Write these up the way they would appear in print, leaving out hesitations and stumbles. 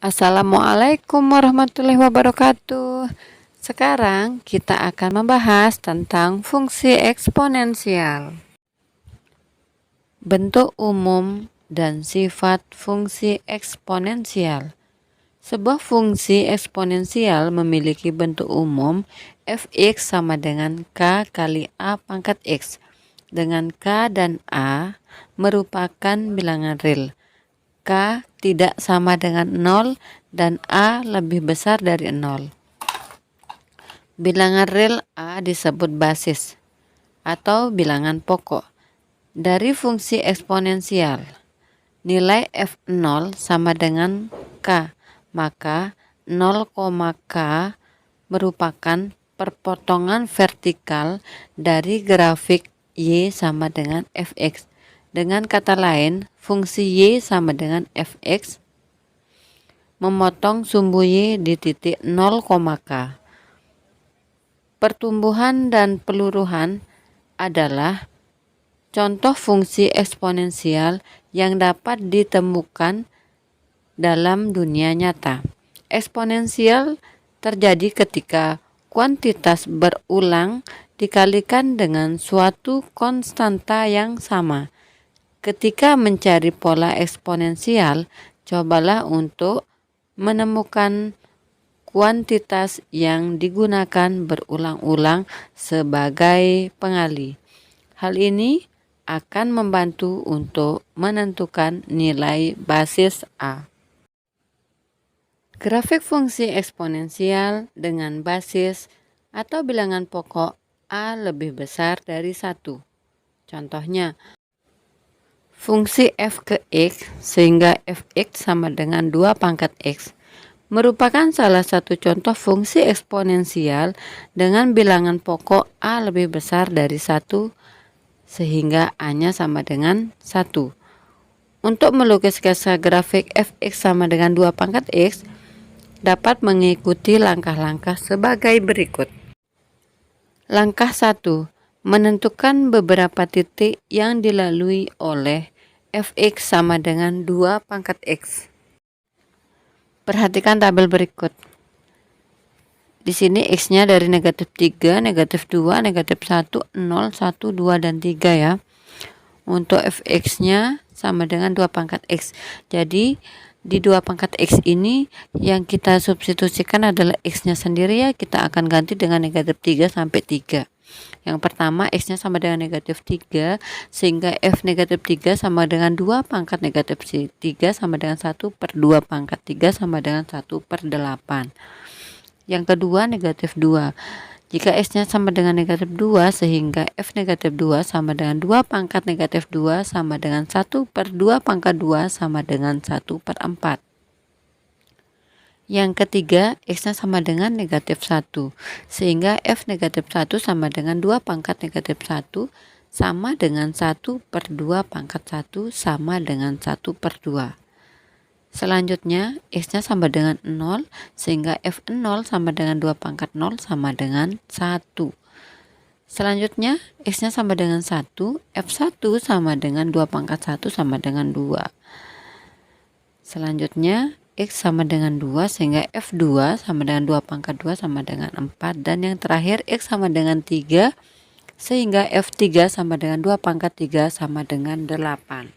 Assalamualaikum warahmatullahi wabarakatuh. Sekarang kita akan membahas tentang fungsi eksponensial. Bentuk umum dan sifat fungsi eksponensial. Sebuah fungsi eksponensial memiliki bentuk umum fx sama dengan k kali a pangkat x, dengan k dan a merupakan bilangan real. K tidak sama dengan 0 dan A lebih besar dari 0. Bilangan real A disebut basis atau bilangan pokok dari fungsi eksponensial. Nilai F0 sama dengan K, maka 0, K merupakan perpotongan vertikal dari grafik Y sama dengan Fx. Dengan kata lain, fungsi Y sama dengan Fx memotong sumbu Y di titik 0, K. Pertumbuhan dan peluruhan adalah contoh fungsi eksponensial yang dapat ditemukan dalam dunia nyata. Eksponensial terjadi ketika kuantitas berulang dikalikan dengan suatu konstanta yang sama. Ketika mencari pola eksponensial, cobalah untuk menemukan kuantitas yang digunakan berulang-ulang sebagai pengali. Hal ini akan membantu untuk menentukan nilai basis A. Grafik fungsi eksponensial dengan basis atau bilangan pokok A lebih besar dari 1. Contohnya, fungsi f ke x sehingga fx sama dengan 2 pangkat x merupakan salah satu contoh fungsi eksponensial dengan bilangan pokok A lebih besar dari 1 sehingga A-nya sama dengan 1. Untuk melukis sketsa grafik fx sama dengan 2 pangkat x dapat mengikuti langkah-langkah sebagai berikut. Langkah 1. Menentukan beberapa titik yang dilalui oleh fx sama dengan 2 pangkat x. Perhatikan tabel berikut. Di sini x-nya dari negatif 3, negatif 2, negatif 1, 0, 1, 2, dan 3 ya. Untuk fx-nya sama dengan 2 pangkat x. Jadi di 2 pangkat x ini yang kita substitusikan adalah x-nya sendiri ya. Kita akan ganti dengan negatif 3 sampai 3. Yang pertama x-nya sama dengan negatif 3 sehingga f negatif 3 sama dengan 2 pangkat negatif 3 sama dengan 1 per 2 pangkat 3 sama dengan 1 per 8. Yang kedua negatif 2. Jika x-nya sama dengan negatif 2 sehingga f negatif 2 sama dengan 2 pangkat negatif 2 sama dengan 1 per 2 pangkat 2 sama dengan 1 per 4. Yang ketiga, x-nya sama dengan negatif 1, sehingga f negatif 1 sama dengan 2 pangkat negatif 1 sama dengan 1 per 2 pangkat 1 sama dengan 1 per 2. Selanjutnya, x-nya sama dengan 0, sehingga f0 sama dengan 2 pangkat 0 sama dengan 1. Selanjutnya, x-nya sama dengan 1, f1 sama dengan 2 pangkat 1 sama dengan 2. Selanjutnya, x sama dengan 2 sehingga f2 sama dengan 2 pangkat 2 sama dengan 4. Dan yang terakhir x sama dengan 3 sehingga f3 sama dengan 2 pangkat 3 sama dengan 8.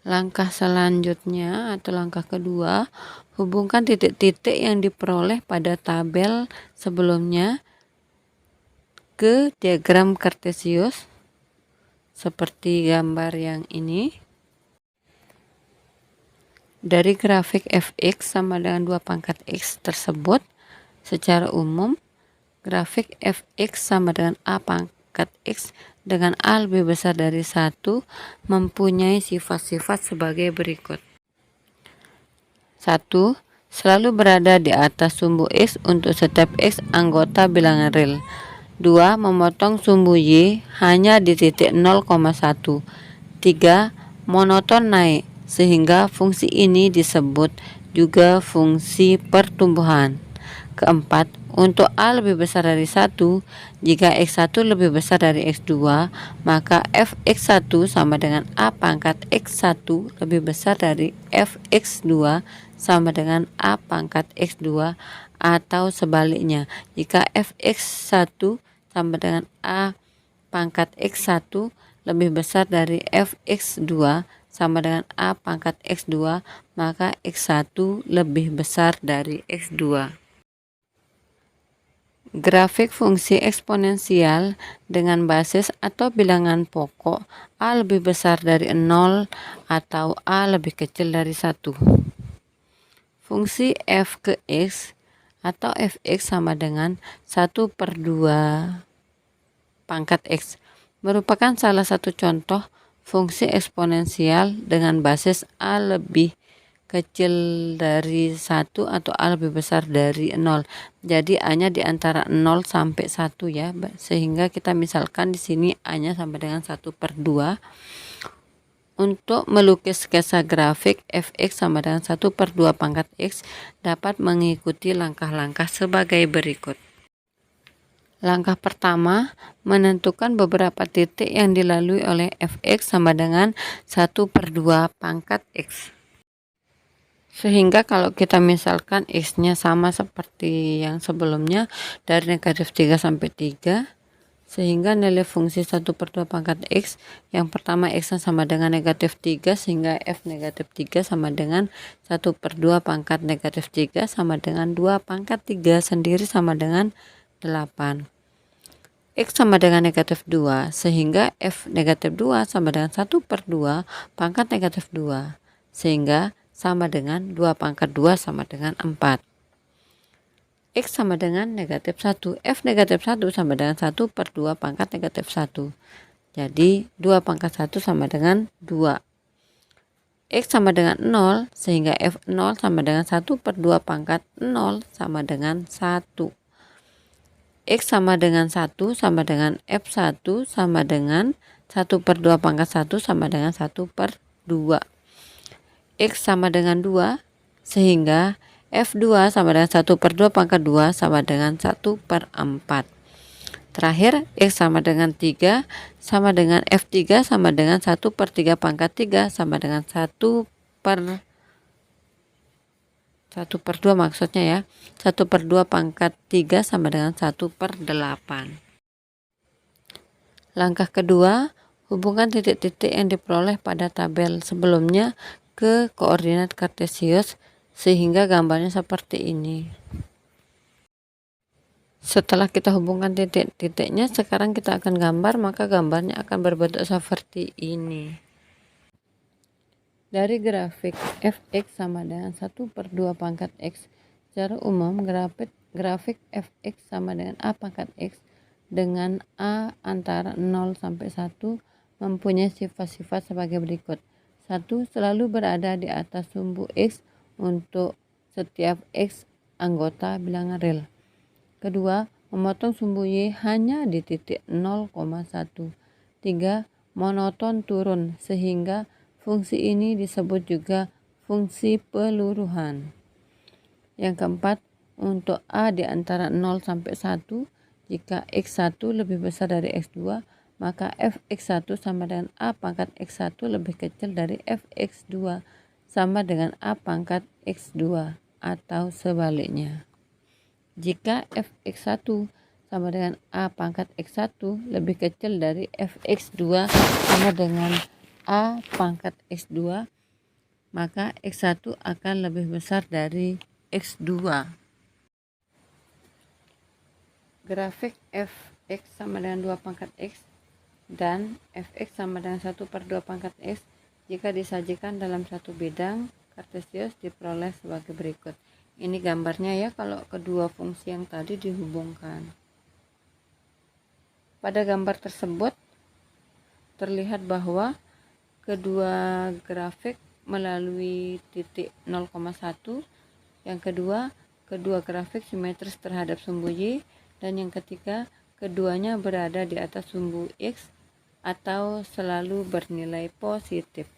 Langkah selanjutnya atau langkah kedua, hubungkan titik-titik yang diperoleh pada tabel sebelumnya ke diagram kartesius seperti gambar yang ini. Dari grafik fx sama dengan 2 pangkat x tersebut, secara umum grafik fx sama dengan a pangkat x dengan a lebih besar dari 1 mempunyai sifat-sifat sebagai berikut. 1. Selalu berada di atas sumbu x untuk setiap x anggota bilangan real. 2. Memotong sumbu y hanya di titik 0,1. 3. Monoton naik, sehingga fungsi ini disebut juga fungsi pertumbuhan. Keempat, Untuk A lebih besar dari 1, jika X1 lebih besar dari X2, maka Fx1 sama dengan A pangkat X1 lebih besar dari Fx2 sama dengan A pangkat X2, atau sebaliknya, jika Fx1 sama dengan A pangkat X1 lebih besar dari Fx2 sama dengan A pangkat X2, maka X1 lebih besar dari X2. Grafik fungsi eksponensial dengan basis atau bilangan pokok A lebih besar dari 0 atau A lebih kecil dari 1. Fungsi f ke x atau fx sama dengan 1/2 pangkat x merupakan salah satu contoh fungsi eksponensial dengan basis A lebih kecil dari 1 atau A lebih besar dari 0. Jadi A-nya di antara 0 sampai 1 ya. Sehingga kita misalkan di sini A-nya sampai dengan 1/2. Untuk melukis sketsa grafik fx sama dengan 1/2 pangkat x dapat mengikuti langkah-langkah sebagai berikut. Langkah pertama, menentukan beberapa titik yang dilalui oleh fx sama dengan 1/2 pangkat x. Sehingga kalau kita misalkan x-nya sama seperti yang sebelumnya dari negatif 3 sampai 3, sehingga nilai fungsi 1/2 pangkat x yang pertama x-nya sama dengan negatif 3, sehingga f negatif 3 sama dengan 1/2 pangkat negatif 3 sama dengan 2 pangkat 3 sendiri sama dengan 8. X sama dengan negatif 2, sehingga f negatif 2 sama dengan 1/2 pangkat negatif 2, sehingga sama dengan 2 pangkat 2 sama dengan 4. X sama dengan negatif 1. F negatif 1 sama dengan 1/2 pangkat negatif 1. Jadi 2 pangkat 1 sama dengan 2. X sama dengan 0, sehingga F0 sama dengan 1/2 pangkat 0 sama dengan 1. X sama dengan 1 sama dengan F1 sama dengan 1/2 pangkat 1 sama dengan 1/2. X sama dengan 2, sehingga F2 sama dengan 1/2 pangkat 2 sama dengan 1/4. Terakhir, X sama dengan 3 sama dengan F3 sama dengan 1/3 pangkat 3 sama dengan 1/2 maksudnya ya. 1/2 pangkat 3 sama dengan 1/8. Langkah kedua, hubungkan titik-titik yang diperoleh pada tabel sebelumnya ke koordinat kartesius sehingga gambarnya seperti ini. Setelah kita hubungkan titik-titiknya, sekarang kita akan gambar, maka gambarnya akan berbentuk seperti ini. Dari grafik fx sama dengan 1/2 pangkat x, secara umum grafik fx sama dengan a pangkat x dengan a antara 0 sampai 1 mempunyai sifat-sifat sebagai berikut. 1. Selalu berada di atas sumbu X untuk setiap X anggota bilangan real. Kedua, memotong sumbu Y hanya di titik 0,1. 3. Monoton turun sehingga fungsi ini disebut juga fungsi peluruhan. Yang keempat, untuk A di antara 0 sampai 1, jika X1 lebih besar dari X2, maka Fx1 sama dengan A pangkat X1 lebih kecil dari Fx2 sama dengan A pangkat X2, atau sebaliknya. Jika Fx1 sama dengan A pangkat X1 lebih kecil dari Fx2 sama dengan A pangkat X2, maka X1 akan lebih besar dari X2. Grafik Fx sama dengan 2 pangkat X dan fx sama dengan 1/2 pangkat x jika disajikan dalam satu bidang kartesius diperoleh sebagai berikut. Ini gambarnya ya kalau kedua fungsi yang tadi dihubungkan. Pada gambar tersebut terlihat bahwa kedua grafik melalui titik 0,1. Yang kedua, kedua grafik simetris terhadap sumbu Y, dan yang ketiga, keduanya berada di atas sumbu X atau selalu bernilai positif.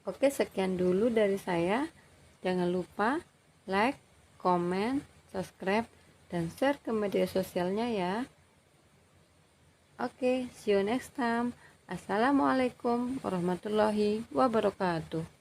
Oke, sekian dulu dari saya. Jangan lupa like, komen, subscribe, dan share ke media sosialnya ya. Oke, see you next time. Assalamualaikum warahmatullahi wabarakatuh.